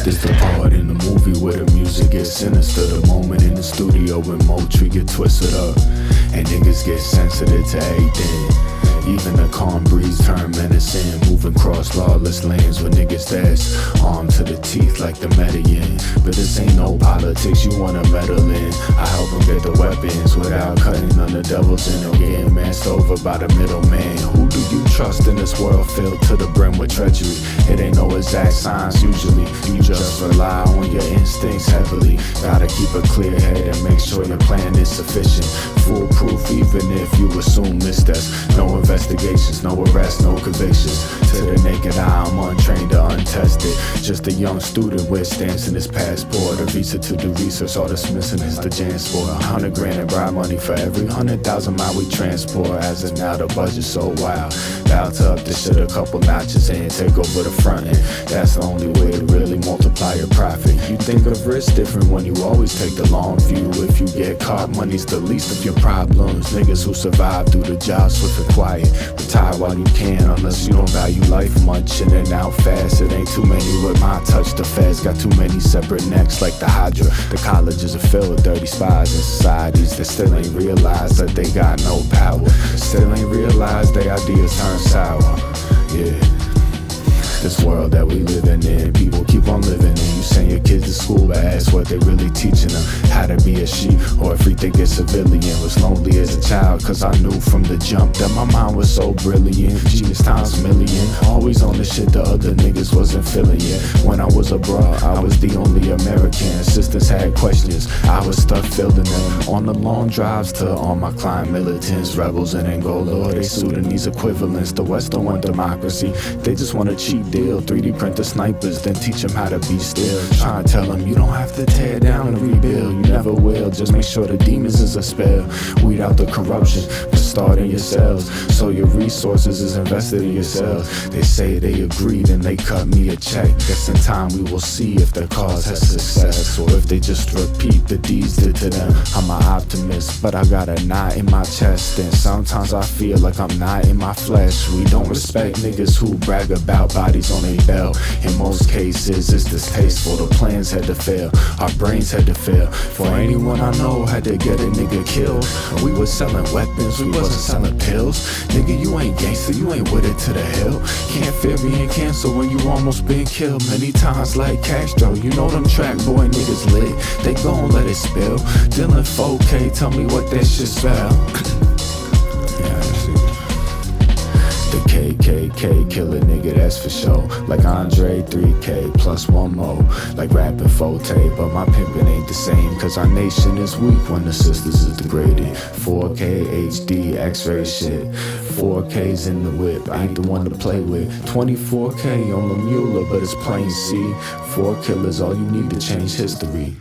This the part in the movie where the music gets sinister. The moment in the studio when Moultrie get twisted up and niggas get sensitive to everything. Even the calm breeze turn menacing, moving cross lawless lanes with niggas that's armed to the teeth like the Medellin. But this ain't no politics you wanna meddle in. I help them get the weapons without cutting on the devils in or getting masked over by the middleman. Who do you trust in this world filled to the brim with treachery? It ain't no exact science usually, you just rely on your instincts heavily. Gotta keep a clear head and make sure your plan is sufficient, foolproof even if you assume missteps. No investigations, no arrests, no convictions. To the naked eye, I'm untrained or untested. Just a young student with stamps in his passport. A visa to do research, all that's missing is the JanSport. 100 grand in bribe money for every 100,000 mile we transport. As of now, the budget's so wild. About to up this shit a couple notches and take over the front end. That's the only way to really multiply your profit. You think of risk different when you always take the long view. If you get caught, money's the least of your problems. Niggas who survive through the job swift and quiet. Retire while you can, unless you don't value life much. In and out fast, it ain't too many with my touch. The feds got too many separate necks like the Hydra. The colleges are filled with dirty spies and societies that still ain't realized that they got no power. Still ain't realized their ideas turn sour. Yeah. This world that we living in, people keep on living in. You send your kids to school, but ask what they really teaching them. How to be a sheep, or if we think it's civilian. Was lonely as a child, cause I knew from the jump that my mind was so brilliant. Genius times million, always on the shit the other niggas wasn't feeling yet. When I was abroad, I was the only American. Assistants had questions, I was stuck fielding them. On the long drives to all my client militants, rebels in Angola, or they Sudanese equivalents. The West don't want democracy, they just want a cheap deal. 3D printer snipers, then teach them how to be still. Try to tell them you don't have to tear down and rebuild. You never will, just make sure the demons is a spell. Weed out the corruption, but start in yourselves. So your resources is invested in yourselves. They say they agreed and they cut me a check. Guess in time we will see if their cause has success, or if they just repeat the deeds did to them. I'm an optimist, but I got a knot in my chest, and sometimes I feel like I'm not in my flesh. We don't respect niggas who brag about bodies on a belt. In most cases it's distasteful, the plans had to fail, our brains had to fail. For anyone I know had to get a nigga killed. We was selling weapons, we wasn't selling pills. Nigga, you ain't gangster, you ain't with it to the hill. Can't fear being canceled when you almost been killed many times like Castro. You know them track boy niggas lit, they gon' let it spill. Dylan4K, tell me what that shit spell. Yeah, I see. The KKK kill a nigga, that's for sure. Like Andre 3K plus one more. Like rapping Forte, but my pimpin' ain't the same. Cause our nation is weak when the sisters is degraded. 4K HD X-ray shit, 4K's in the whip, I ain't the one to play with. 24K on the Mueller, but it's plain C. 4 killers, all you need to change history.